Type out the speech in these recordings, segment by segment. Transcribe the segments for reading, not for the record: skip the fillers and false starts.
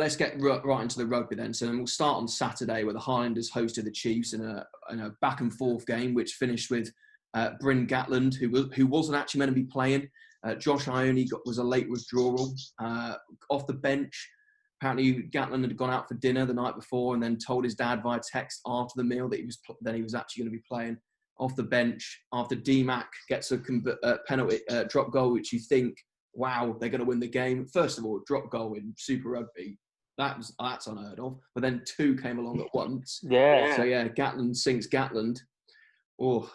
let's get right into the rugby then. So then we'll start on Saturday, where the Highlanders hosted the Chiefs in a back and forth game, which finished with Bryn Gatland, who wasn't actually meant to be playing. Josh Ione was a late withdrawal off the bench. Apparently, Gatland had gone out for dinner the night before and then told his dad via text after the meal that he was actually going to be playing off the bench after D-Mac gets a penalty drop goal, which you think, wow, they're going to win the game. First of all, drop goal in Super Rugby, that's unheard of. But then 2 came along at once. Yeah. So yeah, Gatland sinks Gatland. Oh,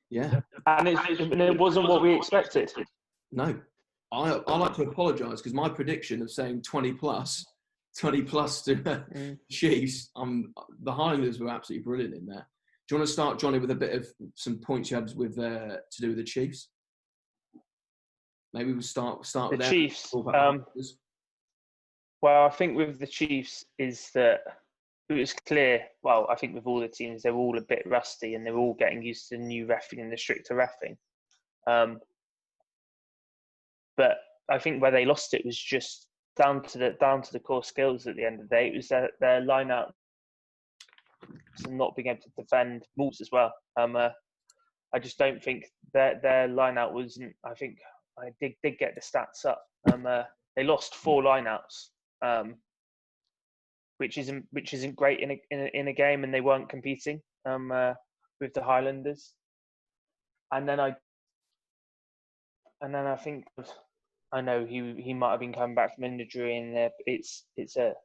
yeah. And it wasn't what we expected. No. I like to apologise because my prediction of saying 20 plus to Chiefs, the Highlanders were absolutely brilliant in there. Do you want to start, Johnny, with a bit of some points you had with to do with the Chiefs? Maybe we'll start with the Chiefs. Well, I think with the Chiefs is that it was clear. Well, I think with all the teams, they're all a bit rusty and they're all getting used to the new reffing and the stricter reffing. But I think where they lost it was just down to the core skills at the end of the day. It was their line-out and not being able to defend moves as well. I just don't think their line-out wasn't. I think I did get the stats up. They lost 4 line-outs, which isn't great in a game, and they weren't competing with the Highlanders. And then I think I know he might have been coming back from injury, and there's a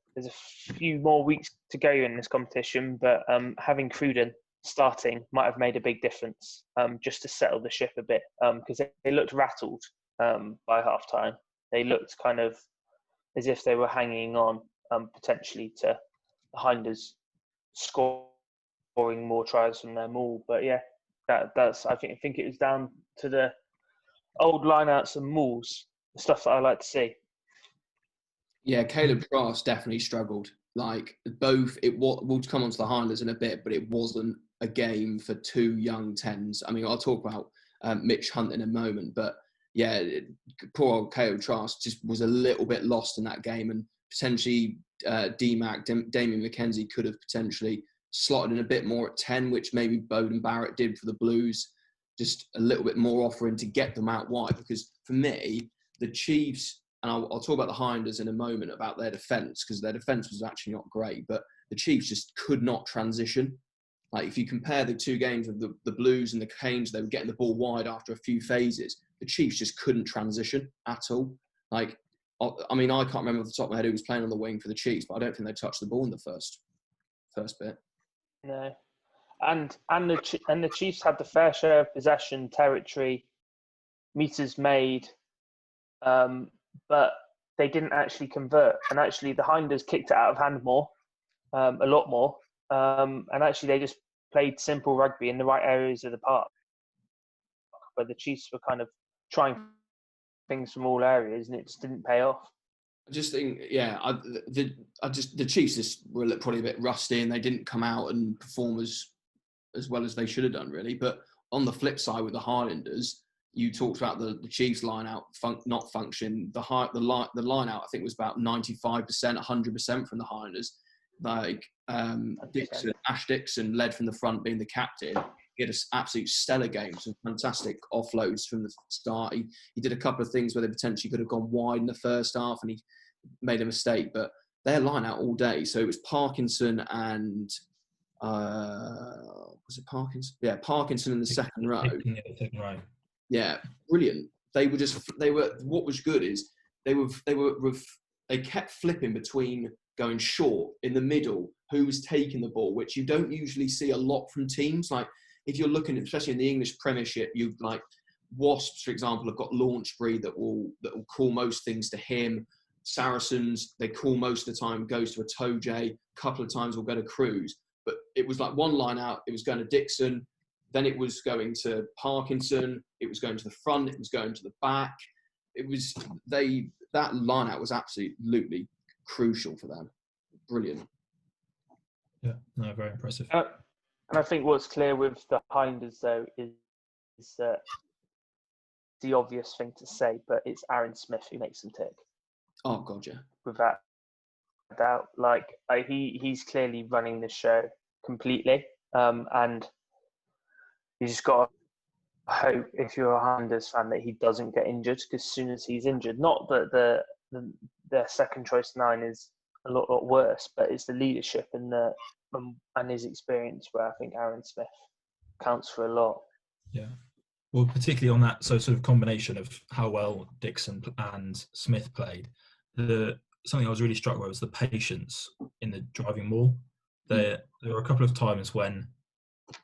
few more weeks to go in this competition. But having Cruden starting might have made a big difference, just to settle the ship a bit, because they looked rattled by half time. They looked kind of as if they were hanging on potentially to the Highlanders scoring more tries from their maul. But yeah, that's I think it was down to the old lineouts and mauls, the stuff that I like to see. Yeah, Caleb Trask definitely struggled. Like we'll come on to the Highlanders in a bit, but it wasn't a game for 2 young 10s. I mean, I'll talk about Mitch Hunt in a moment, but yeah, poor old Caleb Trask just was a little bit lost in that game, and potentially D-Mac, Damien McKenzie could have potentially slotted in a bit more at 10, which maybe Bowden Barrett did for the Blues, just a little bit more offering to get them out wide. Because for me, the Chiefs, and I'll talk about the Highlanders in a moment about their defence, because their defence was actually not great, but the Chiefs just could not transition. Like if you compare the 2 games of the Blues and the Canes, they were getting the ball wide after a few phases. The Chiefs just couldn't transition at all. Like, I mean, I can't remember off the top of my head who was playing on the wing for the Chiefs, but I don't think they touched the ball in the first bit. No, and the Chiefs had the fair share of possession, territory, meters made, but they didn't actually convert. And actually, the Highlanders kicked it out of hand more, a lot more. And actually, they just played simple rugby in the right areas of the park, where the Chiefs were kind of trying things from all areas, and it just didn't pay off. I just think, yeah, the Chiefs just were probably a bit rusty, and they didn't come out and perform as well as they should have done, really. But on the flip side, with the Highlanders, you talked about the Chiefs line-out not function. The line-out, I think, was about 95%, 100% from the Highlanders. Like Ash Dixon led from the front, being the captain. He had an absolute stellar game, some fantastic offloads from the start. He did a couple of things where they potentially could have gone wide in the first half, and he made a mistake. But their line-out all day. So it was Parkinson and was it Parkinson? Yeah, Parkinson in the second row. Yeah, brilliant. They were. What was good is they kept flipping between going short, in the middle, who was taking the ball, which you don't usually see a lot from teams. Like if you're looking, especially in the English Premiership, you like Wasps, for example, have got Launchbury that will call most things to him. Saracens, they call most of the time, goes to a Toje. A couple of times will go to Cruz. But it was like one line out, it was going to Dixon, then it was going to Parkinson, it was going to the front, it was going to the back. That line out was absolutely crucial for them. Brilliant. Yeah, no, very impressive. And I think what's clear with the Highlanders, though, is that the obvious thing to say, but it's Aaron Smith who makes them tick. Oh, God, yeah. With that doubt. He's clearly running the show completely, and you just got to hope, if you're a Highlanders fan, that he doesn't get injured, because as soon as he's injured, not that the second choice 9 is a lot worse, but it's the leadership and his experience where I think Aaron Smith counts for a lot. Yeah. Well, particularly on that sort of combination of how well Dixon and Smith played, something I was really struck by was the patience in the driving ball. There were a couple of times when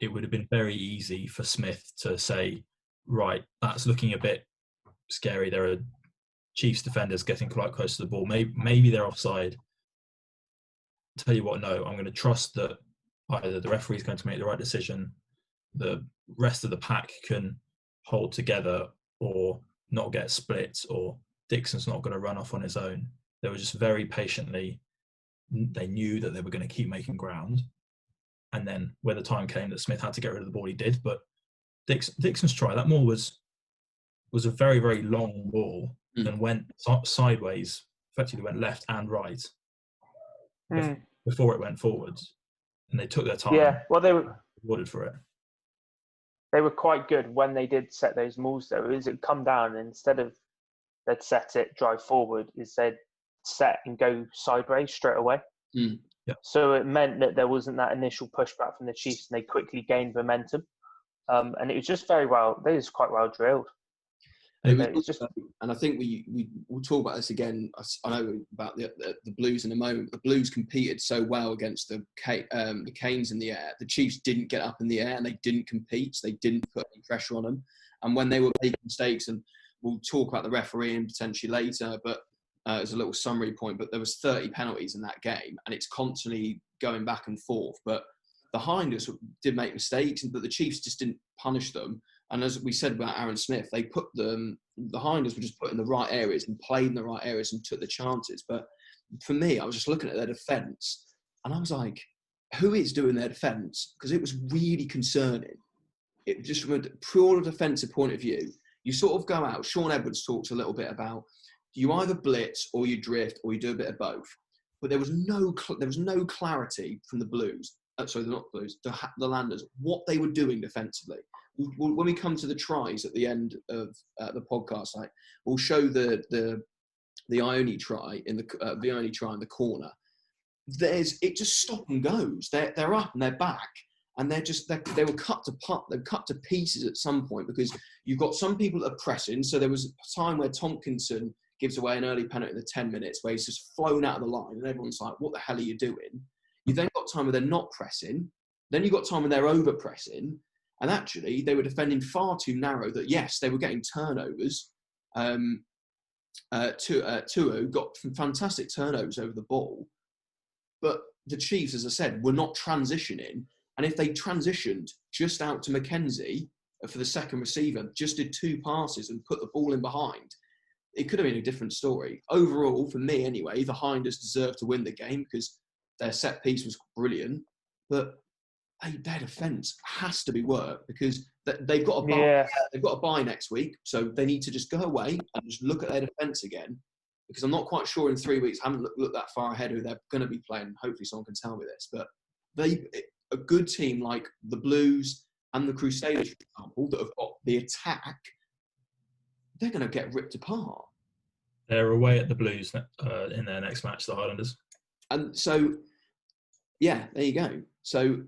it would have been very easy for Smith to say, right, that's looking a bit scary. There are Chiefs defenders getting quite close to the ball. Maybe they're offside. Tell you what, no, I'm going to trust that either the referee is going to make the right decision, the rest of the pack can hold together or not get split, or Dixon's not going to run off on his own. They were just very patiently, they knew that they were going to keep making ground. And then when the time came that Smith had to get rid of the ball, he did. But Dixon's try, that ball was a very, very long ball and went sideways, effectively went left and right before it went forwards. And they took their time. Yeah, well, they were rewarded for it. They were quite good when they did set those mauls, though. Is it come down, and instead of they'd set it, drive forward, is they'd set and go sideways straight away. Yeah. So it meant that there wasn't that initial pushback from the Chiefs, and they quickly gained momentum. And it was just very well. They was quite well drilled. And I think we'll talk about this again. I know about the Blues in a moment. The Blues competed so well against the Canes in the air. The Chiefs didn't get up in the air and they didn't compete. So they didn't put any pressure on them. And when they were making mistakes, and we'll talk about the refereeing potentially later, but as a little summary point, but there was 30 penalties in that game, and it's constantly going back and forth. But the Highlanders did make mistakes, but the Chiefs just didn't punish them. And as we said about Aaron Smith, they put the Highlanders were just put in the right areas and played in the right areas and took the chances. But for me, I was just looking at their defence and I was like, who is doing their defence? Because it was really concerning. It just from a pure defensive point of view, you sort of go out. Sean Edwards talks a little bit about you either blitz or you drift or you do a bit of both. But there was no clarity from the Blues. Sorry, not Blues, the Landers, what they were doing defensively. When we come to the tries at the end of the podcast, we'll show the Ione try in the corner. It just stop and goes. They're up and they're back, and they were cut to pieces at some point, because you've got some people that are pressing. So there was a time where Tompkinson gives away an early penalty in the 10 minutes where he's just flown out of the line, and everyone's like, "What the hell are you doing?" You then got time where they're not pressing. Then you got time when they're over pressing. And actually, they were defending far too narrow. That yes, they were getting turnovers. Tuo got some fantastic turnovers over the ball, but the Chiefs, as I said, were not transitioning. And if they transitioned just out to Mackenzie for the second receiver, just did 2 passes and put the ball in behind, it could have been a different story. Overall, for me anyway, the Highlanders deserved to win the game because their set piece was brilliant, but their defence has to be worked, because they've got a bye. Yeah. They've got a bye next week, so they need to just go away and just look at their defence again. Because I'm not quite sure in 3 weeks. I haven't looked that far ahead who they're going to be playing. Hopefully, someone can tell me this. But a good team like the Blues and the Crusaders, for example, that have got the attack, they're going to get ripped apart. They're away at the Blues in their next match, the Highlanders. And so, yeah, there you go. So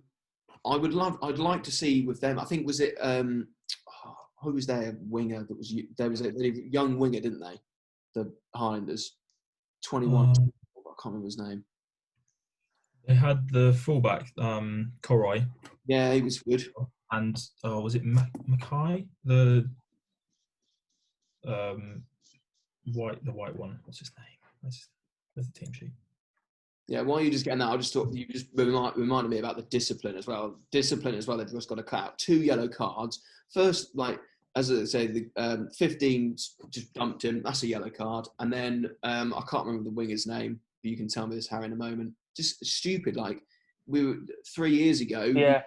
I'd like to see with them. I think was it who was their winger that was there was a young winger, didn't they? The Highlanders, 21. I can't remember his name. They had the fullback, Corroy. Yeah, he was good. And was it Mackay? The white one. What's his name? Where's the team sheet? Yeah, while you're just getting that, I just thought you just reminded me about the discipline as well. They've just got to cut out 2 yellow cards. First, as I say, the 15 just dumped him. That's a yellow card. And then I can't remember the winger's name, but you can tell me this, Harry, in a moment. Just stupid. We were 3 years ago. Yeah.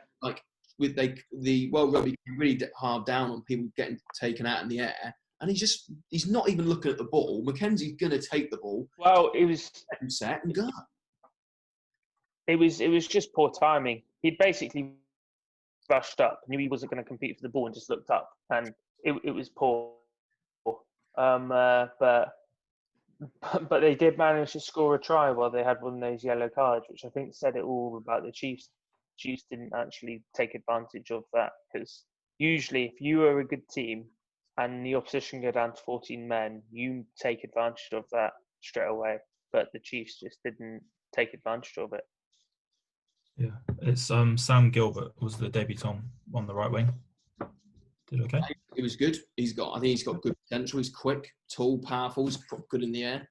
The World Rugby really hard down on people getting taken out in the air. And he's not even looking at the ball. Mackenzie's going to take the ball. Well, it was set and go. It was just poor timing. He basically rushed up, knew he wasn't going to compete for the ball, and just looked up, and it was poor. But they did manage to score a try while they had one of those yellow cards, which I think said it all about the Chiefs. Chiefs didn't actually take advantage of that, because usually if you are a good team and the opposition go down to 14 men, you take advantage of that straight away. But the Chiefs just didn't take advantage of it. Yeah, it's Sam Gilbert was the debutant on the right wing. Did okay? It was good. I think he's got good potential. He's quick, tall, powerful. He's good in the air.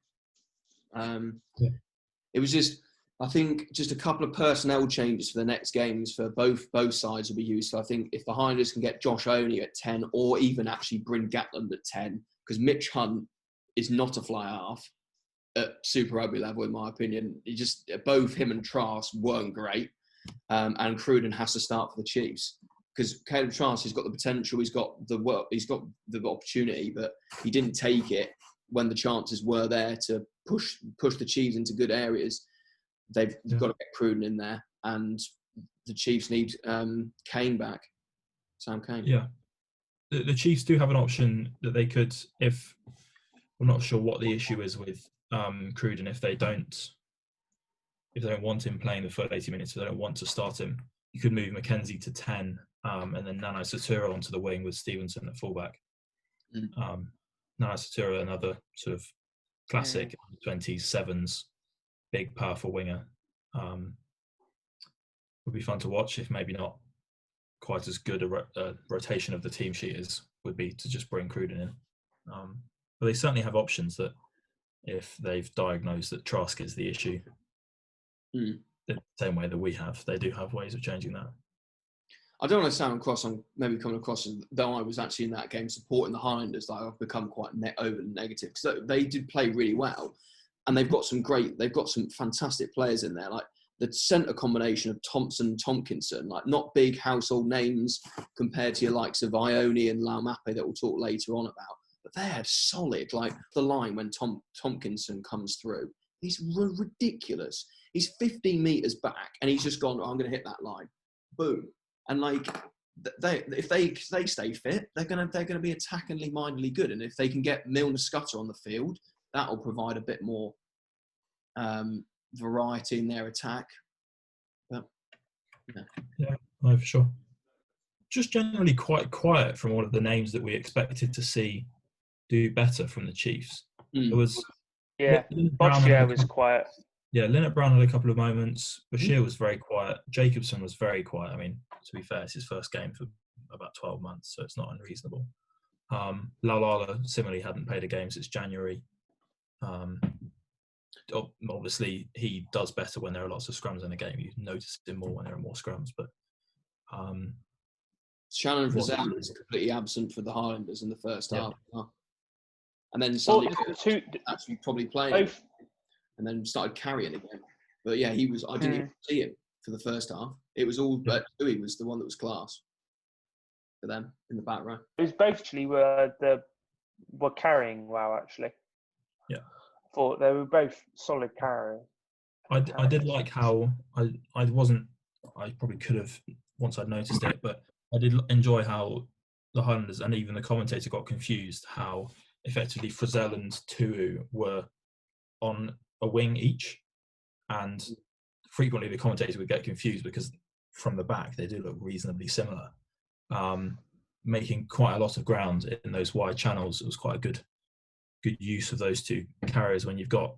It was just, I think, just a couple of personnel changes for the next games for both sides will be useful. I think if the Highlanders can get Josh Oney at 10, or even actually bring Gatland at 10, because Mitch Hunt is not a fly half at Super Rugby level, in my opinion. Both him and Trask weren't great, and Cruden has to start for the Chiefs. Because Caleb Trask has got the potential, he's got the work, he's got the opportunity, but he didn't take it when the chances were there to push the Chiefs into good areas. They've got to get Cruden in there, and the Chiefs need Kane back, Sam Kane. Yeah, the Chiefs do have an option that they could, if I'm not sure what the issue is with Cruden, if they don't want him playing the full 80 minutes, if they don't want to start him, you could move Mackenzie to 10. And then Nana Satura onto the wing with Stevenson at fullback. Nana Satura, another sort of classic 27s, big, powerful winger. Would be fun to watch, if maybe not quite as good a rotation of the team sheet as would be to just bring Cruden in. But they certainly have options that, if they've diagnosed that Trask is the issue, the same way that we have, they do have ways of changing that. I don't want to sound cross on maybe coming across as though I was actually in that game supporting the Highlanders. Like, I've become quite over negative, because they did play really well, and they've got some fantastic players in there. Like the centre combination of Thompson and Tompkinson, like not big household names compared to your likes of Ione and Laumape that we'll talk later on about, but they're solid. Like the line when Tompkinson comes through, he's ridiculous. He's 15 metres back and he's just gone, I'm going to hit that line. Boom. And like, if they stay fit, they're gonna be attackingly mindedly good. And if they can get Milner Scudder on the field, that will provide a bit more variety in their attack. But, yeah, no, for sure. Just generally quite quiet from all of the names that we expected to see do better from the Chiefs. It was Boshier was quiet. Yeah, Linnett Brown had a couple of moments. Bashir was very quiet. Jacobson was very quiet. I mean, to be fair, it's his first game for about 12 months, so it's not unreasonable. Laulala similarly hadn't played a game since January. Obviously, he does better when there are lots of scrums in a game. You notice him more when there are more scrums. But Shannon Frizzell was completely absent for the Highlanders in the first half. And then suddenly actually probably playing. And then started carrying again. But yeah, he was. I didn't even see him for the first half. It was all, but Dewey was the one that was class for them in the back row. It was both actually were carrying well, actually. Yeah, I thought they were both solid carrying. I did like how I probably could have once I'd noticed it, but I did enjoy how the Highlanders and even the commentator got confused how effectively Frizzell and Tu'u were on a wing each, and frequently the commentators would get confused because from the back they do look reasonably similar, making quite a lot of ground in those wide channels. It was quite a good use of those two carriers when you've got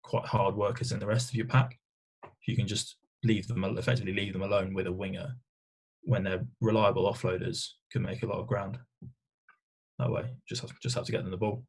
quite hard workers in the rest of your pack. You can just effectively leave them alone with a winger when they're reliable offloaders, can make a lot of ground that way. Just have to get them the ball.